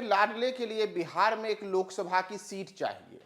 लाडले के लिए बिहार में एक लोकसभा की सीट चाहिए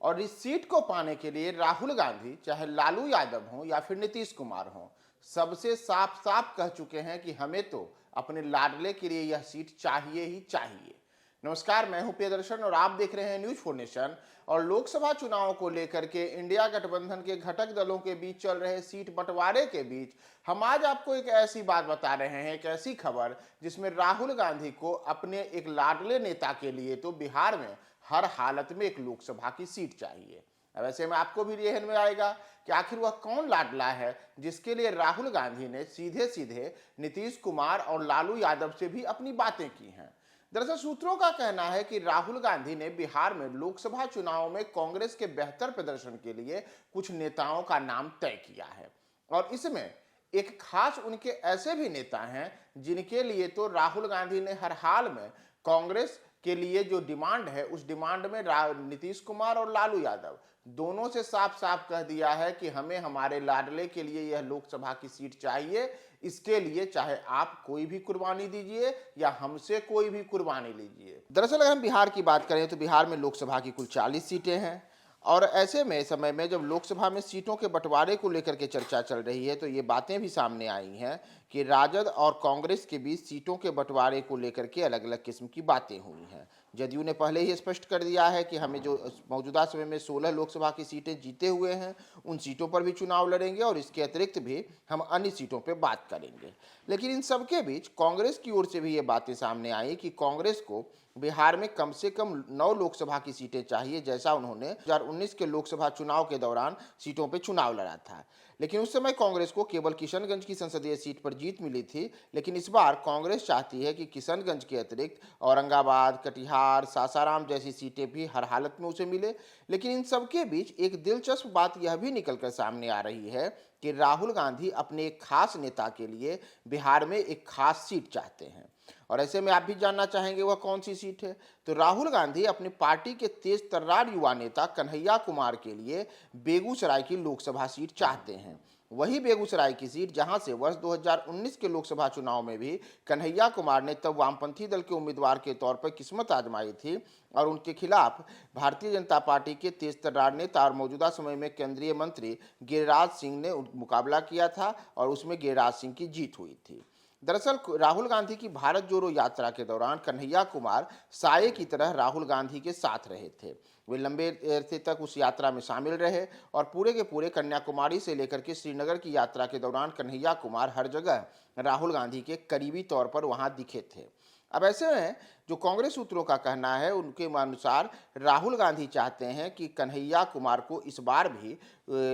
और इस सीट को पाने के लिए राहुल गांधी चाहे लालू यादव हो या फिर नीतीश कुमार हो, सबसे साफ साफ कह चुके हैं कि हमें तो अपने लाडले के लिए यह सीट चाहिए ही चाहिए। नमस्कार, मैं हूं प्रियदर्शन और आप देख रहे हैं न्यूज फॉर नेशन। और लोकसभा चुनाव को लेकर के इंडिया गठबंधन के घटक दलों के बीच चल रहे सीट बंटवारे के बीच हम आज आपको एक ऐसी बात बता रहे हैं, एक ऐसी खबर जिसमें राहुल गांधी को अपने एक लाडले नेता के लिए तो बिहार में हर हालत में एक लोकसभा की सीट चाहिए। अब ऐसे में आपको भी यह में आएगा कि आखिर वह कौन लाडला है जिसके लिए राहुल गांधी ने सीधे सीधे नीतीश कुमार और लालू यादव से भी अपनी बातें की हैं। दरअसल सूत्रों का कहना है कि राहुल गांधी ने बिहार में लोकसभा चुनाव में कांग्रेस के बेहतर प्रदर्शन के लिए कुछ नेताओं का नाम तय किया है और इसमें एक खास उनके ऐसे भी नेता हैं जिनके लिए तो राहुल गांधी ने हर हाल में कांग्रेस के लिए जो डिमांड है उस डिमांड में नीतीश कुमार और लालू यादव दोनों से साफ साफ कह दिया है कि हमें हमारे लाडले के लिए यह लोकसभा की सीट चाहिए। इसके लिए चाहे आप कोई भी कुर्बानी दीजिए या हमसे कोई भी कुर्बानी लीजिए। दरअसल अगर हम बिहार की बात करें तो बिहार में लोकसभा की कुल 40 सीटें हैं और ऐसे में समय में जब लोकसभा में सीटों के बंटवारे को लेकर के चर्चा चल रही है तो ये बातें भी सामने आई हैं कि राजद और कांग्रेस के बीच सीटों के बंटवारे को लेकर के अलग अलग किस्म की बातें हुई हैं। जदयू ने पहले ही स्पष्ट कर दिया है कि हमें जो मौजूदा समय में 16 लोकसभा की सीटें जीते हुए हैं उन सीटों पर भी चुनाव लड़ेंगे और इसके अतिरिक्त भी हम अन्य सीटों पर बात करेंगे। लेकिन इन सबके बीच कांग्रेस की ओर से भी ये बातें सामने आई कि कांग्रेस को बिहार में कम से कम 9 लोकसभा की सीटें चाहिए, जैसा उन्होंने 2019 के लोकसभा चुनाव के दौरान सीटों पर चुनाव लड़ा था। लेकिन उस समय कांग्रेस को केवल किशनगंज की संसदीय सीट पर जीत मिली थी, लेकिन इस बार कांग्रेस चाहती है कि किशनगंज के अतिरिक्त औरंगाबाद, कटिहार, सासाराम जैसी सीटें भी हर हालत में उसे मिले। लेकिन इन सबके बीच एक दिलचस्प बात यह भी निकलकर सामने आ रही है कि राहुल गांधी अपने एक खास नेता के लिए बिहार में एक खास सीट चाहते हैं और ऐसे में आप भी जानना चाहेंगे वह कौन सी सीट है। तो राहुल गांधी अपनी पार्टी के तेज तर्रार युवा नेता कन्हैया कुमार के लिए बेगूसराय की लोकसभा सीट चाहते हैं। वही बेगूसराय की सीट जहां से वर्ष 2019 के लोकसभा चुनाव में भी कन्हैया कुमार ने तब वामपंथी दल के उम्मीदवार के तौर पर किस्मत आजमाई थी और उनके खिलाफ भारतीय जनता पार्टी के तेज तर्रार नेता और मौजूदा समय में केंद्रीय मंत्री गिरिराज सिंह ने मुकाबला किया था और उसमें गिरिराज सिंह की जीत हुई थी। दरअसल राहुल गांधी की भारत जोड़ो यात्रा के दौरान कन्हैया कुमार साये की तरह राहुल गांधी के साथ रहे थे। वे लंबे अरसे तक उस यात्रा में शामिल रहे और पूरे के पूरे कन्याकुमारी से लेकर के श्रीनगर की यात्रा के दौरान कन्हैया कुमार हर जगह राहुल गांधी के करीबी तौर पर वहां दिखे थे। अब ऐसे में जो कांग्रेस सूत्रों का कहना है उनके अनुसार राहुल गांधी चाहते हैं कि कन्हैया कुमार को इस बार भी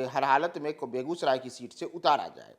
हर हालत में बेगूसराय की सीट से उतारा जाए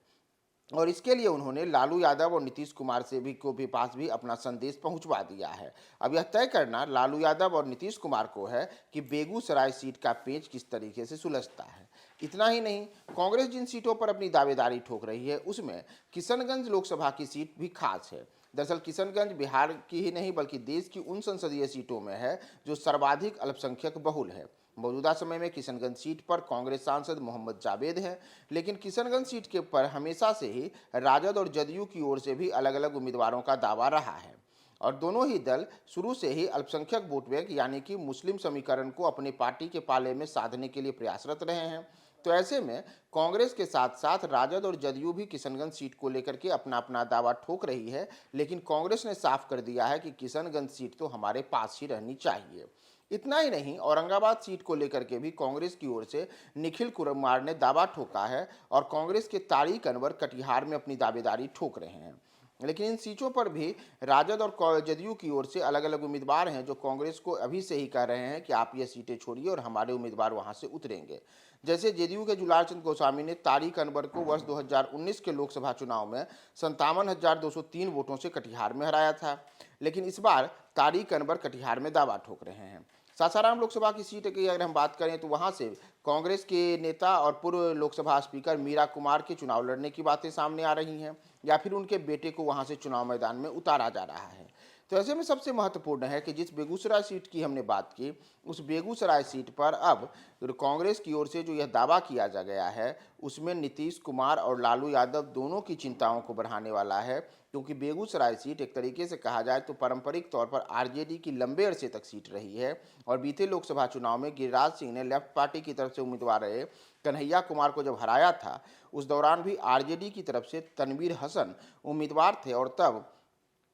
और इसके लिए उन्होंने लालू यादव और नीतीश कुमार से भी पास भी अपना संदेश पहुंचवा दिया है। अब यह तय करना लालू यादव और नीतीश कुमार को है कि बेगूसराय सीट का पेच किस तरीके से सुलझता है। इतना ही नहीं, कांग्रेस जिन सीटों पर अपनी दावेदारी ठोक रही है उसमें किशनगंज लोकसभा की सीट भी खास है। दरअसल किशनगंज बिहार की ही नहीं बल्कि देश की उन संसदीय सीटों में है जो सर्वाधिक अल्पसंख्यक बहुल है। मौजूदा समय में किशनगंज सीट पर कांग्रेस सांसद मोहम्मद जावेद हैं, लेकिन किशनगंज सीट के पर हमेशा से ही राजद और जदयू की ओर से भी अलग अलग उम्मीदवारों का दावा रहा है और दोनों ही दल शुरू से ही अल्पसंख्यक वोट बैंक यानी कि मुस्लिम समीकरण को अपनी पार्टी के पाले में साधने के लिए प्रयासरत रहे हैं। तो ऐसे में कांग्रेस के साथ साथ राजद और जदयू भी किशनगंज सीट को लेकर के अपना अपना दावा ठोक रही है, लेकिन कांग्रेस ने साफ कर दिया है कि किशनगंज सीट तो हमारे पास ही रहनी चाहिए। इतना ही नहीं, औरंगाबाद सीट को लेकर के भी कांग्रेस की ओर से निखिल कुमार ने दावा ठोका है और कांग्रेस के तारिक अनवर कटिहार में अपनी दावेदारी ठोक रहे हैं। लेकिन इन सीटों पर भी राजद और जदयू की ओर से अलग अलग उम्मीदवार हैं जो कांग्रेस को अभी से ही कह रहे हैं कि आप ये सीटें छोड़िए और हमारे उम्मीदवार वहां से उतरेंगे। जैसे जदयू के जुलाल चंद गोस्वामी ने तारिक अनवर को वर्ष 2019 के लोकसभा चुनाव में 57,203 वोटों से कटिहार में हराया था, लेकिन इस बार तारिक अनवर कटिहार में दावा ठोक रहे हैं। सासाराम लोकसभा की सीट की अगर हम बात करें तो वहां से कांग्रेस के नेता और पूर्व लोकसभा स्पीकर मीरा कुमार के चुनाव लड़ने की बातें सामने आ रही हैं या फिर उनके बेटे को वहां से चुनाव मैदान में उतारा जा रहा है। तो ऐसे में सबसे महत्वपूर्ण है कि जिस बेगूसराय सीट की हमने बात की, उस बेगूसराय सीट पर अब कांग्रेस की ओर से जो यह दावा किया जा गया है, उसमें नीतीश कुमार और लालू यादव दोनों की चिंताओं को बढ़ाने वाला है, क्योंकि बेगूसराय सीट एक तरीके से कहा जाए तो पारंपरिक तौर पर आरजेडी की लंबे अरसे तक सीट रही है। और बीते लोकसभा चुनाव में गिरिराज सिंह ने लेफ्ट पार्टी की तरफ से उम्मीदवार रहे कन्हैया कुमार को जब हराया था, उस दौरान भी आरजेडी की तरफ से तनवीर हसन उम्मीदवार थे और तब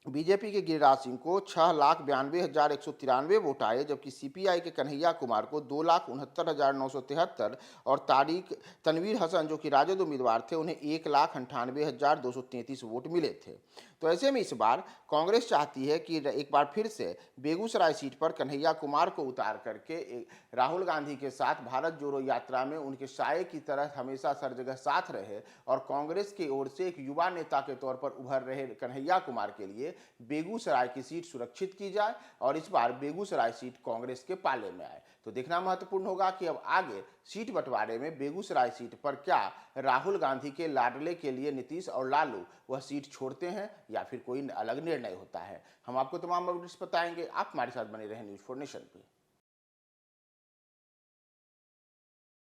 बीजेपी के गिरिराज सिंह को 6,92,193 वोट आए, जबकि सीपीआई के कन्हैया कुमार को 2,69,973 और तनवीर हसन जो कि राजद उम्मीदवार थे उन्हें 1,98,233 वोट मिले थे। तो ऐसे में इस बार कांग्रेस चाहती है कि एक बार फिर से बेगूसराय सीट पर कन्हैया कुमार को उतार करके राहुल गांधी के साथ भारत जोड़ो यात्रा में उनके साये की तरह हमेशा सर जगह साथ रहे और कांग्रेस की ओर से एक युवा नेता के तौर पर उभर रहे कन्हैया कुमार के लिए बेगूसराय की सीट सुरक्षित की जाए और इस बार बेगूसराय सीट कांग्रेस के पाले में आए। तो देखना महत्वपूर्ण होगा कि अब आगे सीट बंटवारे में बेगूसराय सीट पर क्या राहुल गांधी के लाडले के लिए नीतीश और लालू वह सीट छोड़ते हैं या फिर कोई अलग निर्णय होता है। हम आपको तमाम अपडेट्स बताएंगे। आप हमारे साथ बने रहें न्यूज़4 नेशन पे।